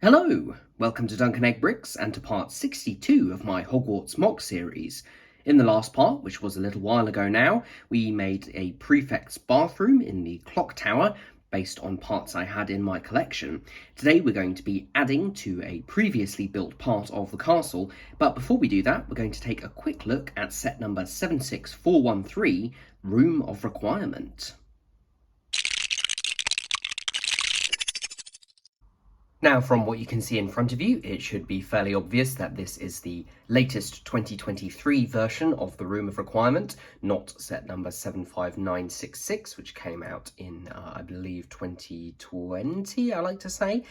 Hello! Welcome to Duncan Egg Bricks and to part 62 of my Hogwarts MOC series. In the last part, which was a little while ago now, we made a prefect's bathroom in the clock tower based on parts I had in my collection. Today we're going to be adding to a previously built part of the castle, but before we do that we're going to take a quick look at set number 76413, Room of Requirement. Now, from what you can see in front of you, it should be fairly obvious that this is the latest 2023 version of the Room of Requirement, not set number 75966, which came out in, I believe, 2020, I like to say.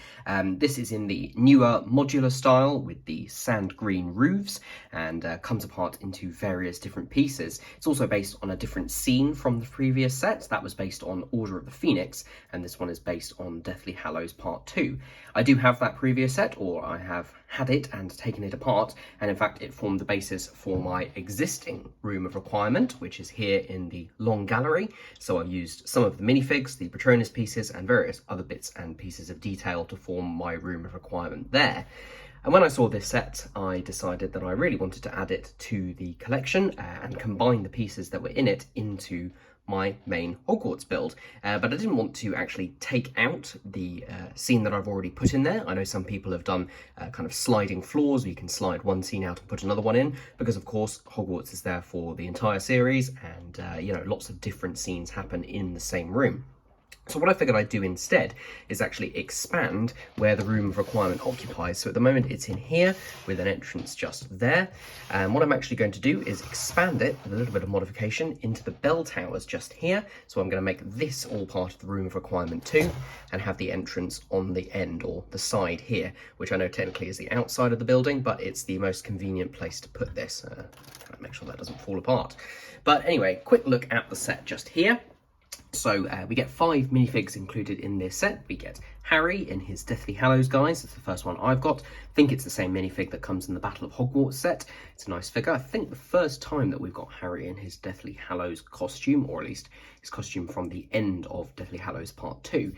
This is in the newer modular style with the sand green roofs and comes apart into various different pieces. It's also based on a different scene from the previous set. That was based on Order of the Phoenix, and this one is based on Deathly Hallows Part 2. I do have that previous set, or I have had it and taken it apart, and in fact it formed the basis for my existing Room of Requirement, which is here in the long gallery. So I've used some of the minifigs, the Patronus pieces, and various other bits and pieces of detail to form my Room of Requirement there. And when I saw this set, I decided that I really wanted to add it to the collection and combine the pieces that were in it into my main Hogwarts build, but I didn't want to actually take out the scene that I've already put in there. I know some people have done kind of sliding floors where you can slide one scene out and put another one in, because of course Hogwarts is there for the entire series, and lots of different scenes happen in the same room. So what I figured I'd do instead is actually expand where the Room of Requirement occupies. So at the moment it's in here with an entrance just there. And what I'm actually going to do is expand it with a little bit of modification into the bell towers just here. So I'm going to make this all part of the Room of Requirement too, and have the entrance on the end or the side here, which I know technically is the outside of the building, but it's the most convenient place to put this. Try to make sure that doesn't fall apart. But anyway, quick look at the set just here. So we get 5 minifigs included in this set. We get Harry in his Deathly Hallows guise. It's the first one I've got. I think it's the same minifig that comes in the Battle of Hogwarts set. It's a nice figure. I think the first time that we've got Harry in his Deathly Hallows costume, or at least his costume from the end of Deathly Hallows Part 2.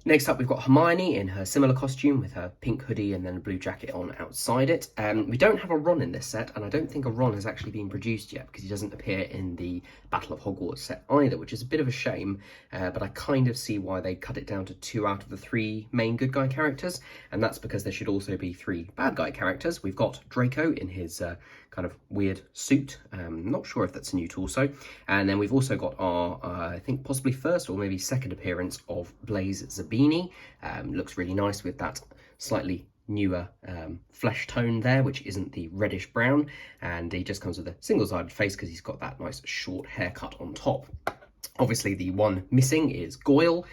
Next up, we've got Hermione in her similar costume with her pink hoodie and then a blue jacket on outside it. We don't have a Ron in this set, and I don't think a Ron has actually been produced yet because he doesn't appear in the Battle of Hogwarts set either, which is a bit of a shame, but I kind of see why they cut it down to 2 out of the 3 main good guy characters, and that's because there should also be 3 bad guy characters. We've got Draco in his kind of weird suit. Not sure if that's a new torso. And then we've also got our, I think possibly first or maybe second appearance of Blaise Zabini. Looks really nice with that slightly newer flesh tone there, which isn't the reddish brown. And he just comes with a single-sided face because he's got that nice short haircut on top. Obviously, the one missing is Goyle,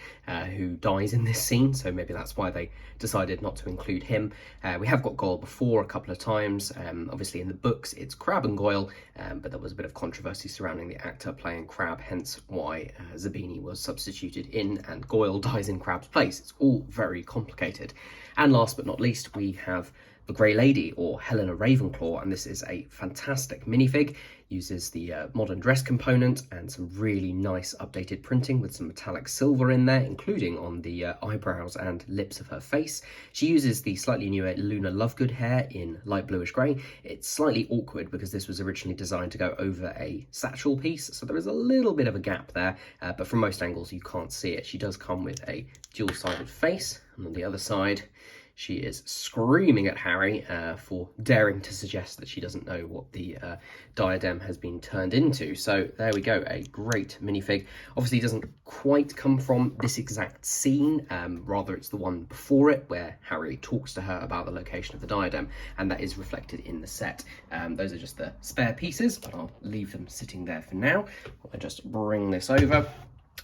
who dies in this scene, so maybe that's why they decided not to include him. We have got Goyle before a couple of times. Obviously, in the books, it's Crabbe and Goyle, but there was a bit of controversy surrounding the actor playing Crabbe, hence why Zabini was substituted in, and Goyle dies in Crabbe's place. It's all very complicated. And last but not least, we have the Grey Lady, or Helena Ravenclaw, and this is a fantastic minifig. Uses the modern dress component and some really nice updated printing with some metallic silver in there, including on the eyebrows and lips of her face. She uses the slightly newer Luna Lovegood hair in light bluish grey. It's slightly awkward because this was originally designed to go over a satchel piece, so there is a little bit of a gap there, but from most angles you can't see it. She does come with a dual-sided face, and on the other side she is screaming at Harry for daring to suggest that she doesn't know what the diadem has been turned into. So there we go, a great minifig. Obviously it doesn't quite come from this exact scene, rather it's the one before it where Harry talks to her about the location of the diadem, and that is reflected in the set. Those are just the spare pieces, but I'll leave them sitting there for now. I'll just bring this over.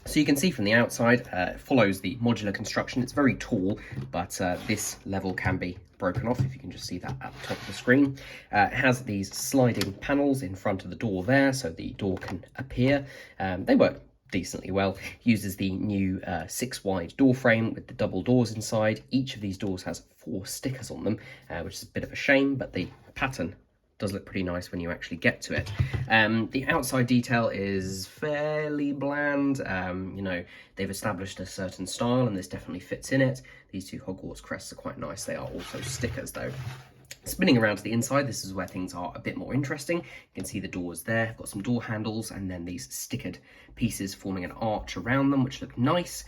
So you can see from the outside, it follows the modular construction. It's very tall, but this level can be broken off, if you can just see that at the top of the screen. It has these sliding panels in front of the door there, so the door can appear. They work decently well. Uses the new 6-wide door frame with the double doors inside. Each of these doors has 4 stickers on them, which is a bit of a shame, but the pattern does look pretty nice when you actually get to it. The outside detail is fairly bland. You know, they've established a certain style and this definitely fits in it. These two Hogwarts crests are quite nice. They are also stickers though. Spinning around to the inside, this is where things are a bit more interesting. You can see the doors there, got some door handles, and then these stickered pieces forming an arch around them, which look nice.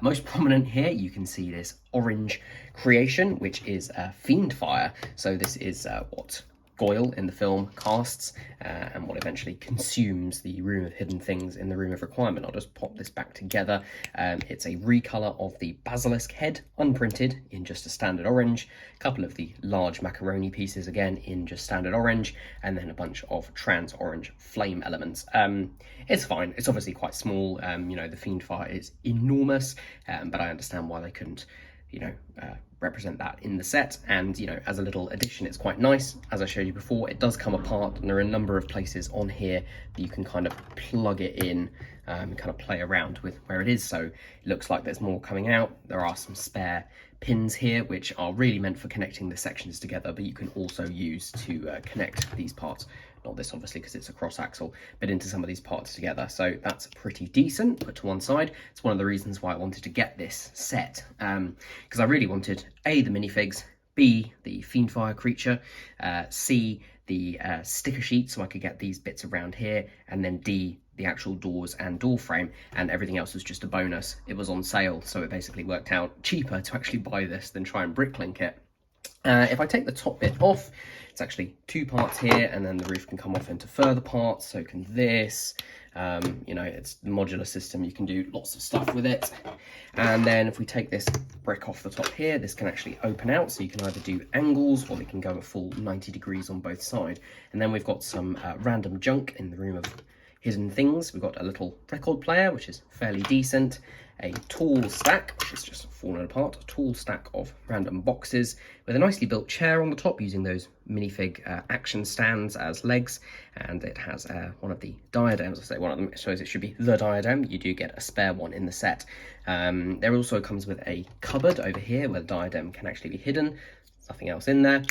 Most prominent here, you can see this orange creation, which is Fiendfire. So this is what Goyle in the film casts and what eventually consumes the Room of Hidden Things in the Room of Requirement. I'll just pop this back together. It's a recolor of the basilisk head, unprinted in just a standard orange, a couple of the large macaroni pieces again in just standard orange, and then a bunch of trans orange flame elements. It's fine, it's obviously quite small. You know, the Fiendfire is enormous, but I understand why they couldn't, you know, represent that in the set. And, you know, as a little addition, it's quite nice. As I showed you before, it does come apart, and there are a number of places on here that you can kind of plug it in and kind of play around with where it is. So it looks like there's more coming out. There are some spare pins here, which are really meant for connecting the sections together, but you can also use to connect these parts. Not this obviously because it's a cross axle, but into some of these parts together. So that's pretty decent, put to one side. It's one of the reasons why I wanted to get this set, because I really wanted A, the minifigs, B, the Fiendfire creature, C, the sticker sheet so I could get these bits around here, and then D, the actual doors and door frame, and everything else was just a bonus. It was on sale, so it basically worked out cheaper to actually buy this than try and bricklink it. If I take the top bit off, it's actually two parts here, and then the roof can come off into further parts, so can this. You know, it's the modular system, you can do lots of stuff with it. And then if we take this brick off the top here, this can actually open out, so you can either do angles or they can go a full 90 degrees on both sides. And then we've got some random junk in the Room of Hidden Things. We've got a little record player, which is fairly decent, a tall stack, which is just fallen apart, a tall stack of random boxes with a nicely built chair on the top using those minifig action stands as legs, and it has one of the diadems. I say one of them, I suppose it should be the diadem. You do get a spare one in the set. There also comes with a cupboard over here where the diadem can actually be hidden. Nothing else in there.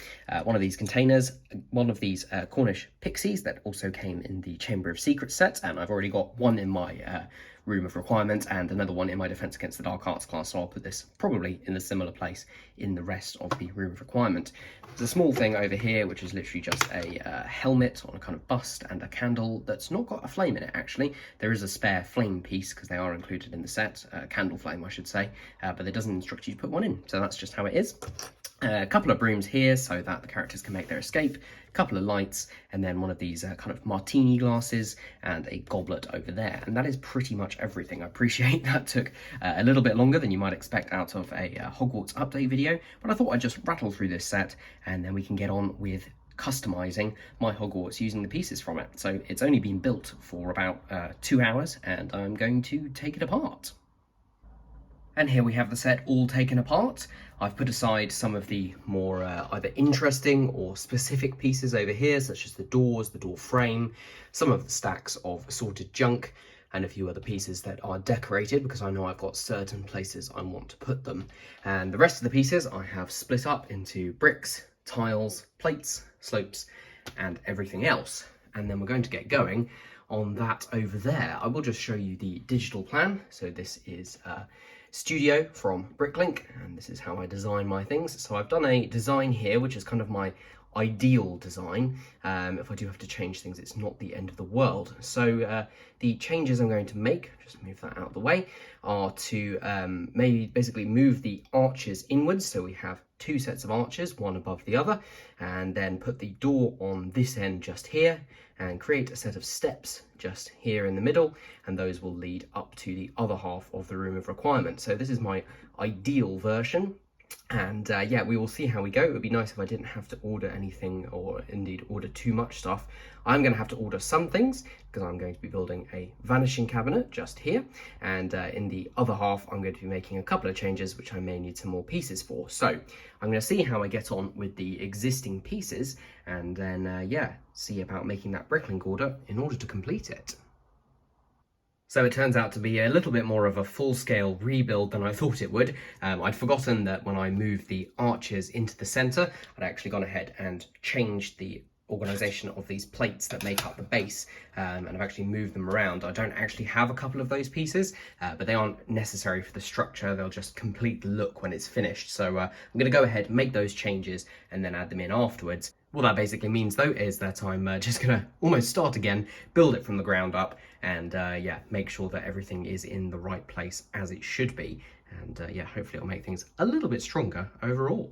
One of these containers, one of these Cornish pixies that also came in the Chamber of Secrets set, and I've already got one in my Room of Requirement and another one in my Defense Against the Dark Arts class, so I'll put this probably in a similar place in the rest of the Room of Requirement. There's a small thing over here which is literally just a helmet on a kind of bust and a candle that's not got a flame in it actually. There is a spare flame piece because they are included in the set, candle flame I should say, but it doesn't instruct you to put one in, so that's just how it is. A couple of brooms here so that the characters can make their escape, a couple of lights, and then one of these kind of martini glasses and a goblet over there. And that is pretty much everything. I appreciate that took a little bit longer than you might expect out of a Hogwarts update video, but I thought I'd just rattle through this set and then we can get on with customizing my Hogwarts using the pieces from it. So it's only been built for about 2 hours and I'm going to take it apart. And here we have the set all taken apart. I've put aside some of the more either interesting or specific pieces over here, such as the doors, the door frame, some of the stacks of assorted junk, and a few other pieces that are decorated because I know I've got certain places I want to put them. And the rest of the pieces I have split up into bricks, tiles, plates, slopes, and everything else. And then we're going to get going on that over there. I will just show you the digital plan. So this is Studio from Bricklink, and this is how I design my things. So I've done a design here, which is kind of my ideal design. If I do have to change things, it's not the end of the world. So the changes I'm going to make, just move that out of the way, are to maybe basically move the arches inwards. So we have two sets of arches, one above the other, and then put the door on this end just here and create a set of steps just here in the middle, and those will lead up to the other half of the Room of Requirement. So this is my ideal version. And yeah, we will see how we go. It would be nice if I didn't have to order anything or indeed order too much stuff. I'm going to have to order some things because I'm going to be building a vanishing cabinet just here. And in the other half, I'm going to be making a couple of changes, which I may need some more pieces for. So I'm going to see how I get on with the existing pieces and then, yeah, see about making that bricklink order in order to complete it. So it turns out to be a little bit more of a full-scale rebuild than I thought it would. I'd forgotten that when I moved the arches into the centre, I'd actually gone ahead and changed the organisation of these plates that make up the base, and I've actually moved them around. I don't actually have a couple of those pieces, but they aren't necessary for the structure. They'll just complete the look when it's finished. So I'm going to go ahead, make those changes, and then add them in afterwards. What that basically means though is that I'm just going to almost start again, build it from the ground up, and yeah, make sure that everything is in the right place as it should be. And yeah, hopefully it'll make things a little bit stronger overall.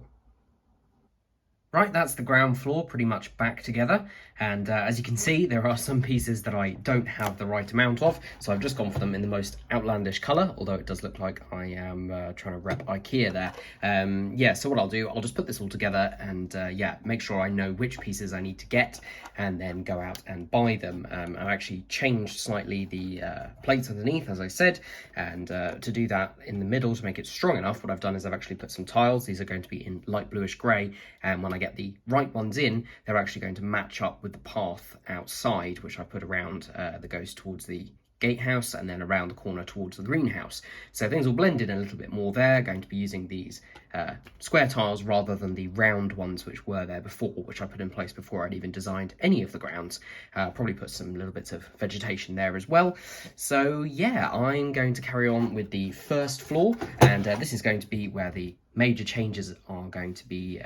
Right, that's the ground floor pretty much back together, and as you can see, there are some pieces that I don't have the right amount of, so I've just gone for them in the most outlandish colour, although it does look like I am trying to rep IKEA there. Yeah, so what I'll do, I'll just put this all together and yeah, make sure I know which pieces I need to get, and then go out and buy them. I've actually changed slightly the plates underneath, as I said, and to do that in the middle, to make it strong enough, what I've done is I've actually put some tiles. These are going to be in light bluish grey, and when I get the right ones in, they're actually going to match up with the path outside, which I put around that goes towards the gatehouse and then around the corner towards the greenhouse. So things will blend in a little bit more there. Going to be using these square tiles rather than the round ones which were there before, which I put in place before I'd even designed any of the grounds. Probably put some little bits of vegetation there as well. So yeah, I'm going to carry on with the first floor, and this is going to be where the major changes are going to be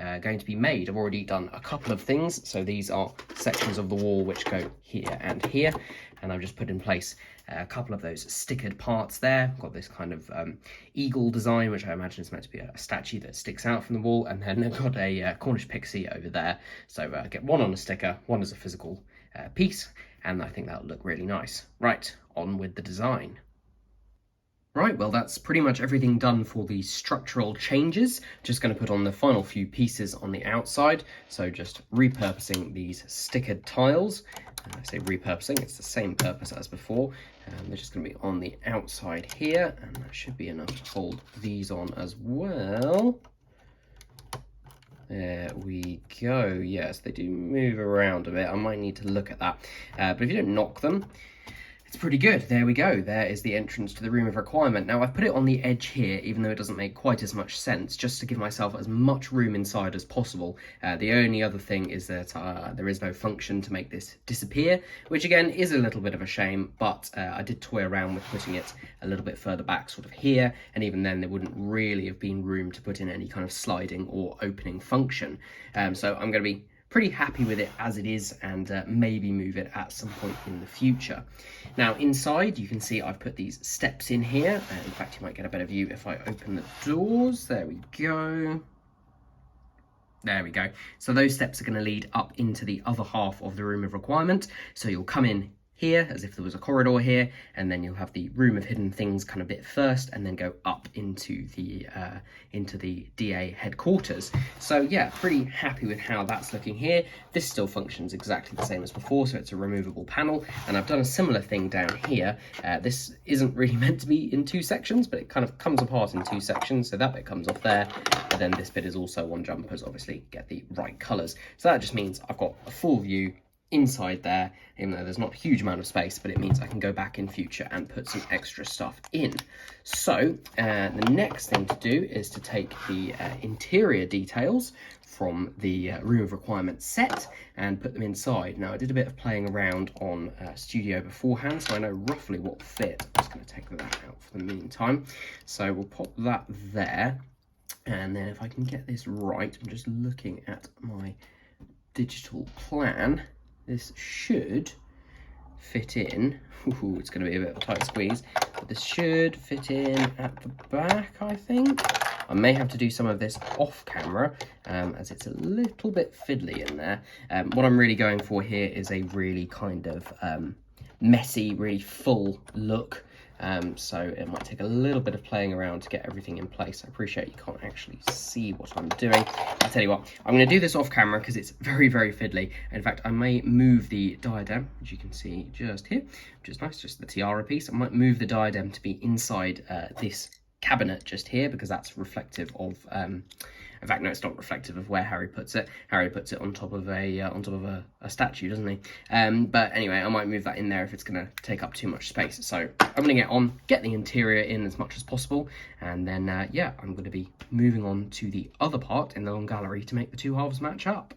made. I've already done a couple of things. So these are sections of the wall which go here and here, and I've just put in place a couple of those stickered parts there. I've got this kind of eagle design, which I imagine is meant to be a statue that sticks out from the wall, and then I've got a Cornish pixie over there. So get one on a sticker, one as a physical piece, and I think that'll look really nice. Right, on with the design. Right, well that's pretty much everything done for the structural changes. Just going to put on the final few pieces on the outside. So just repurposing these stickered tiles. I say repurposing, it's the same purpose as before. They're just going to be on the outside here, and that should be enough to hold these on as well. There we go. Yes, they do move around a bit. I might need to look at that. But if you don't knock them, it's pretty good. There we go. There is the entrance to the room of requirement. Now I've put it on the edge here, even though it doesn't make quite as much sense, just to give myself as much room inside as possible. The only other thing is that there is no function to make this disappear, which again is a little bit of a shame, but I did toy around with putting it a little bit further back, sort of here, and even then there wouldn't really have been room to put in any kind of sliding or opening function. So I'm going to be pretty happy with it as it is, and maybe move it at some point in the future. Now inside you can see I've put these steps in here. In fact, you might get a better view if I open the doors. There we go. There we go. So those steps are going to lead up into the other half of the room of requirement. So you'll come in here as if there was a corridor here, and then you'll have the room of hidden things kind of bit first, and then go up into the DA headquarters. So yeah, pretty happy with how that's looking here. This still functions exactly the same as before, so it's a removable panel, and I've done a similar thing down here. This isn't really meant to be in two sections, but it kind of comes apart in two sections, so that bit comes off there, and then this bit is also on jumpers, obviously get the right colours. So that just means I've got a full view inside there, even though there's not a huge amount of space, but it means I can go back in future and put some extra stuff in. So the next thing to do is to take the interior details from the room of requirement set and put them inside. Now I did a bit of playing around on Studio beforehand, so I know roughly what will fit. I'm just going to take that out for the meantime. So we'll pop that there, and then if I can get this right, I'm just looking at my digital plan. This should fit in. Ooh, it's going to be a bit of a tight squeeze, but this should fit in at the back, I think. I may have to do some of this off camera, as it's a little bit fiddly in there. What I'm really going for here is a really kind of messy, really full look. So it might take a little bit of playing around to get everything in place. I appreciate you can't actually see what I'm doing. I'll tell you what, I'm going to do this off camera because it's very, very fiddly. In fact, I may move the diadem, which you can see just here, which is nice, just the tiara piece. I might move the diadem to be inside this cabinet just here, because that's reflective of in fact, no, it's not reflective of where Harry puts it. Harry puts it on top of a statue, doesn't he? But anyway, I might move that in there if it's going to take up too much space. So I'm going to get the interior in as much as possible, and then yeah, I'm going to be moving on to the other part in the long gallery to make the two halves match up.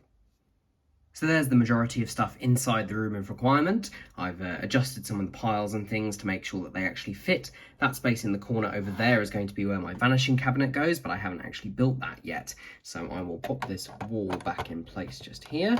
So there's the majority of stuff inside the room of requirement. I've adjusted some of the piles and things to make sure that they actually fit. That space in the corner over there is going to be where my vanishing cabinet goes, but I haven't actually built that yet. So I will pop this wall back in place just here.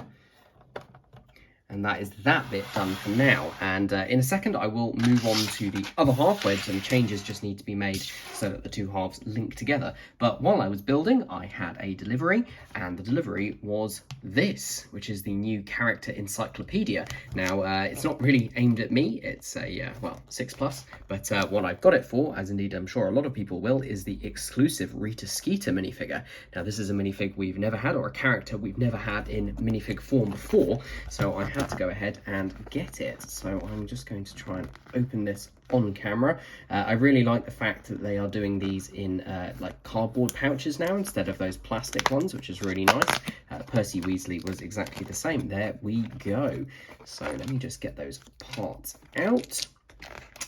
And that is that bit done for now. And in a second, I will move on to the other half where some changes just need to be made so that the two halves link together. But while I was building, I had a delivery, and the delivery was this, which is the new character encyclopedia. Now, it's not really aimed at me. It's a, well, 6+, but what I've got it for, as indeed I'm sure a lot of people will, is the exclusive Rita Skeeter minifigure. Now, this is a minifig we've never had, or a character we've never had in minifig form before, so I had to go ahead and get it. So I'm just going to try and open this on camera. I really like the fact that they are doing these in like cardboard pouches now instead of those plastic ones, which is really nice. Percy Weasley was exactly the same. There we go. So let me just get those parts out.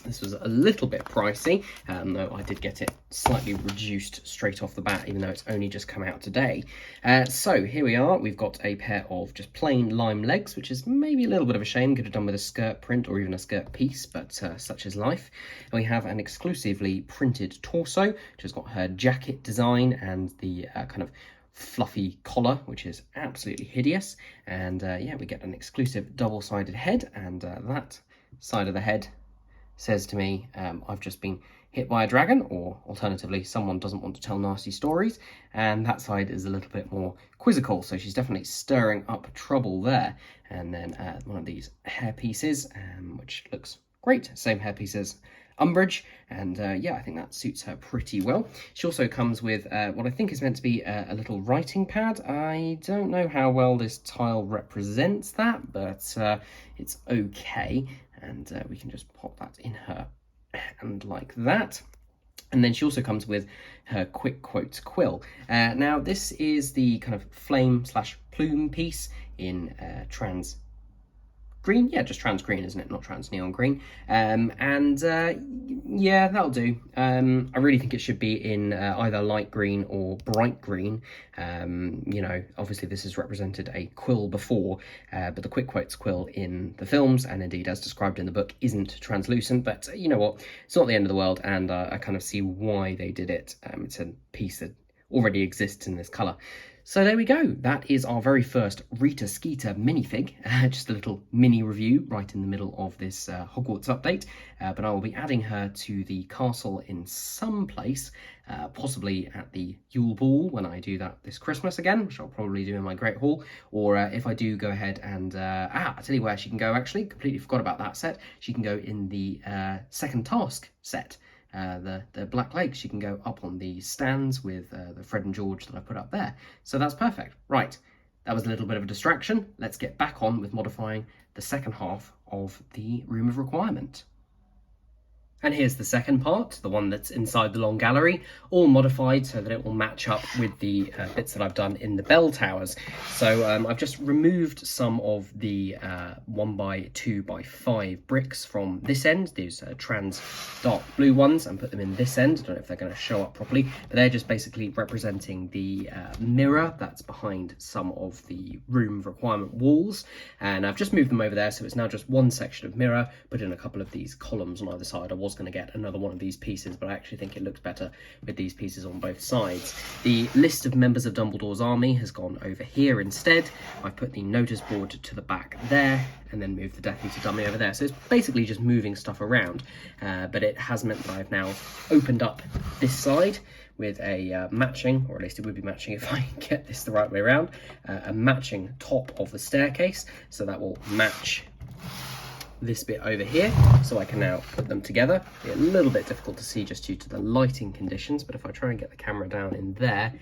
This was a little bit pricey, though I did get it slightly reduced straight off the bat, even though it's only just come out today. So here we are. We've got a pair of just plain lime legs, which is maybe a little bit of a shame. Could have done with a skirt print or even a skirt piece, but such is life. And we have an exclusively printed torso, which has got her jacket design and the kind of fluffy collar, which is absolutely hideous. And yeah, we get an exclusive double-sided head, and that side of the head says to me, I've just been hit by a dragon, or alternatively, someone doesn't want to tell nasty stories, and that side is a little bit more quizzical, so she's definitely stirring up trouble there. And then one of these hair pieces, which looks great, same hair piece as Umbridge, and yeah, I think that suits her pretty well. She also comes with what I think is meant to be a little writing pad. I don't know how well this tile represents that, but it's okay. And we can just pop that in her hand like that. And then she also comes with her quick quotes quill. Now this is the kind of flame / plume piece in trans green, yeah, just trans green, isn't it? Not trans neon green. Yeah, that'll do. I really think it should be in either light green or bright green. You know, obviously this has represented a quill before, but the quick quotes quill in the films, and indeed as described in the book, isn't translucent. But you know what? It's not the end of the world, and I kind of see why they did it. It's a piece that already exists in this colour. So there we go. That is our very first Rita Skeeter minifig. Just a little mini review right in the middle of this Hogwarts update. But I will be adding her to the castle in some place, possibly at the Yule Ball when I do that this Christmas again, which I'll probably do in my Great Hall. Or if I do go ahead and, I'll tell you where she can go actually. Completely forgot about that set. She can go in the second task set. The black legs, she can go up on the stands with the Fred and George that I put up there. So that's perfect. Right, that was a little bit of a distraction. Let's get back on with modifying the second half of the Room of Requirement. And here's the second part, the one that's inside the long gallery, all modified so that it will match up with the bits that I've done in the bell towers. So I've just removed some of the 1x2x5 bricks from this end, these trans dark blue ones, and put them in this end. I don't know if they're going to show up properly, but they're just basically representing the mirror that's behind some of the Room of Requirement walls. And I've just moved them over there, so it's now just one section of mirror, put in a couple of these columns on either side. I was going to get another one of these pieces, but I actually think it looks better with these pieces on both sides. The list of members of Dumbledore's army has gone over here instead. I've put the notice board to the back there, and then moved the Death Eater dummy over there. So it's basically just moving stuff around, but it has meant that I've now opened up this side with a matching, or at least it would be matching if I get this the right way around, a matching top of the staircase. So that will match this bit over here, so I can now put them together. Be a little bit difficult to see just due to the lighting conditions, but if I try and get the camera down in there,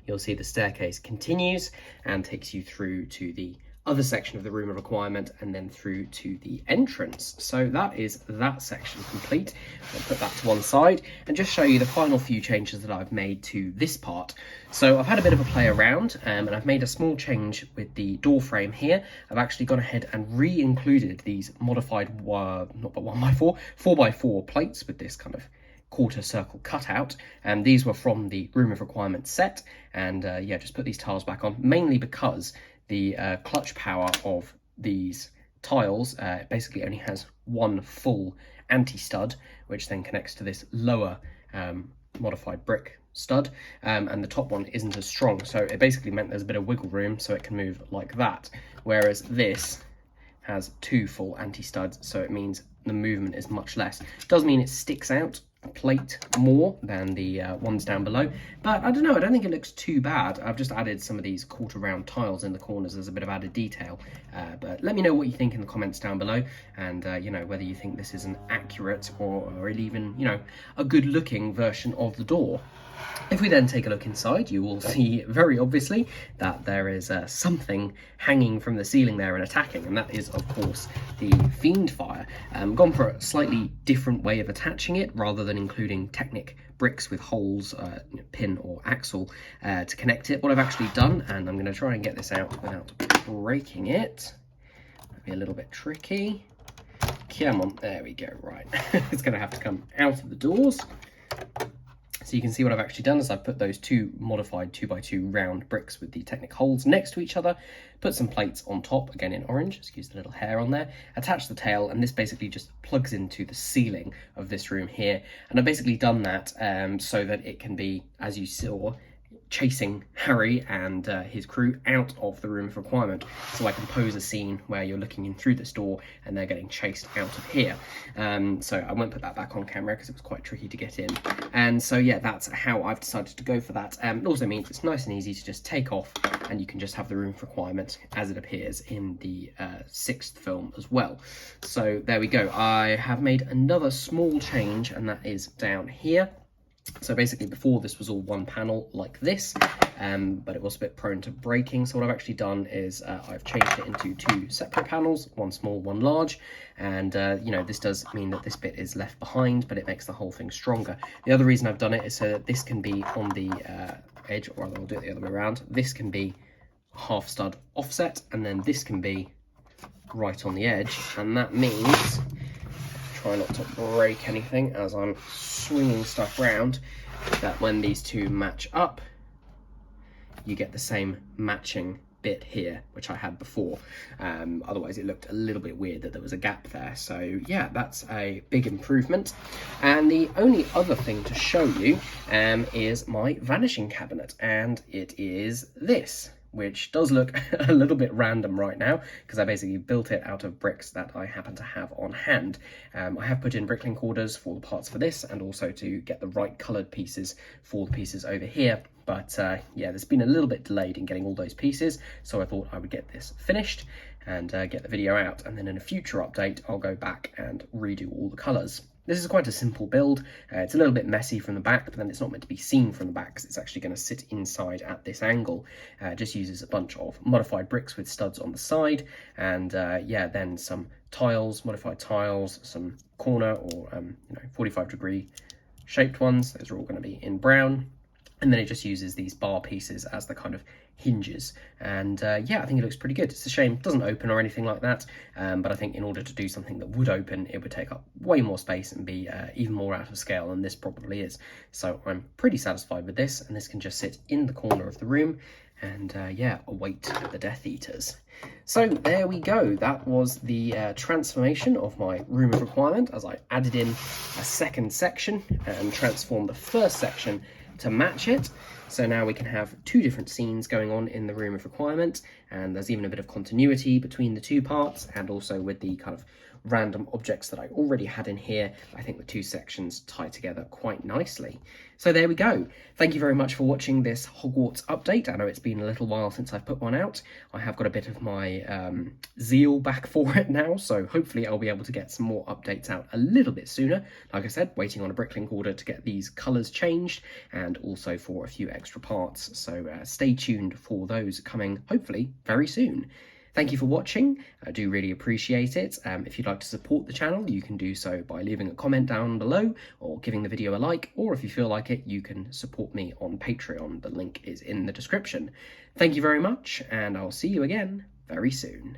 you'll see the staircase continues and takes you through to the other section of the Room of Requirement and then through to the entrance. So that is that section complete. I'll put that to one side and just show you the final few changes that I've made to this part. So I've had a bit of a play around and I've made a small change with the door frame here. I've actually gone ahead and re-included these modified, not but 1x4, 4x4 plates with this kind of quarter circle cutout, and these were from the Room of Requirement set. And yeah, just put these tiles back on, mainly because the clutch power of these tiles basically only has one full anti-stud, which then connects to this lower modified brick stud, and the top one isn't as strong, so it basically meant there's a bit of wiggle room so it can move like that, whereas this has two full anti-studs, so it means the movement is much less. It does mean it sticks out a plate more than the ones down below, but I don't know, I don't think it looks too bad. I've just added some of these quarter round tiles in the corners as a bit of added detail, but let me know what you think in the comments down below, and you know, whether you think this is an accurate or even, you know, a good looking version of the door. If we then take a look inside, you will see very obviously that there is something hanging from the ceiling there and attacking, and that is of course the Fiend Fire. Gone for a slightly different way of attaching it, rather than including Technic bricks with holes, pin or axle to connect it. What I've actually done, and I'm going to try and get this out without breaking it, might be a little bit tricky. Come on, there we go, right. It's going to have to come out of the doors. So you can see what I've actually done is I've put those two modified 2x2 round bricks with the Technic holes next to each other, put some plates on top, again in orange, excuse the little hair on there, attach the tail, and this basically just plugs into the ceiling of this room here. And I've basically done that so that it can be, as you saw, chasing Harry and his crew out of the room of requirement, so I can pose a scene where you're looking in through this door and they're getting chased out of here. So I won't put that back on camera because it was quite tricky to get in, and so yeah, that's how I've decided to go for that. It also means it's nice and easy to just take off, and you can just have the room of requirement as it appears in the sixth film as well. So there we go. I have made another small change, and that is down here. So basically before this was all one panel like this, but it was a bit prone to breaking. So what I've actually done is I've changed it into two separate panels, one small, one large. And, you know, this does mean that this bit is left behind, but it makes the whole thing stronger. The other reason I've done it is so that this can be on the edge, or I'll do it the other way around. This can be half stud offset, and then this can be right on the edge. And that means, try not to break anything as I'm swinging stuff around, that when these two match up, you get the same matching bit here, which I had before. Otherwise it looked a little bit weird that there was a gap there. So yeah, that's a big improvement. And the only other thing to show you is my vanishing cabinet, and it is this, which does look a little bit random right now because I basically built it out of bricks that I happen to have on hand. I have put in bricklink orders for the parts for this, and also to get the right coloured pieces for the pieces over here. But yeah, there's been a little bit delayed in getting all those pieces, so I thought I would get this finished and get the video out, and then in a future update I'll go back and redo all the colours. This is quite a simple build. It's a little bit messy from the back, but then it's not meant to be seen from the back because it's actually going to sit inside at this angle. It just uses a bunch of modified bricks with studs on the side, and yeah, then some tiles, modified tiles, some corner or 45-degree shaped ones. Those are all going to be in brown. And then it just uses these bar pieces as the kind of hinges. And yeah, I think it looks pretty good. It's a shame it doesn't open or anything like that. But I think in order to do something that would open, it would take up way more space and be even more out of scale than this probably is. So I'm pretty satisfied with this. And this can just sit in the corner of the room and yeah, await the Death Eaters. So there we go. That was the transformation of my room of requirement, as I added in a second section and transformed the first section to match it. So now we can have two different scenes going on in the room of requirement, and there's even a bit of continuity between the two parts, and also with the kind of random objects that I already had in here. I think the two sections tie together quite nicely. So there we go. Thank you very much for watching this Hogwarts update. I know it's been a little while since I've put one out. I have got a bit of my zeal back for it now, so hopefully I'll be able to get some more updates out a little bit sooner. Like I said, waiting on a bricklink order to get these colours changed, and also for a few extra parts, so stay tuned for those coming hopefully very soon. Thank you for watching. I do really appreciate it. If you'd like to support the channel, you can do so by leaving a comment down below or giving the video a like, or if you feel like it, you can support me on Patreon. The link is in the description. Thank you very much, and I'll see you again very soon.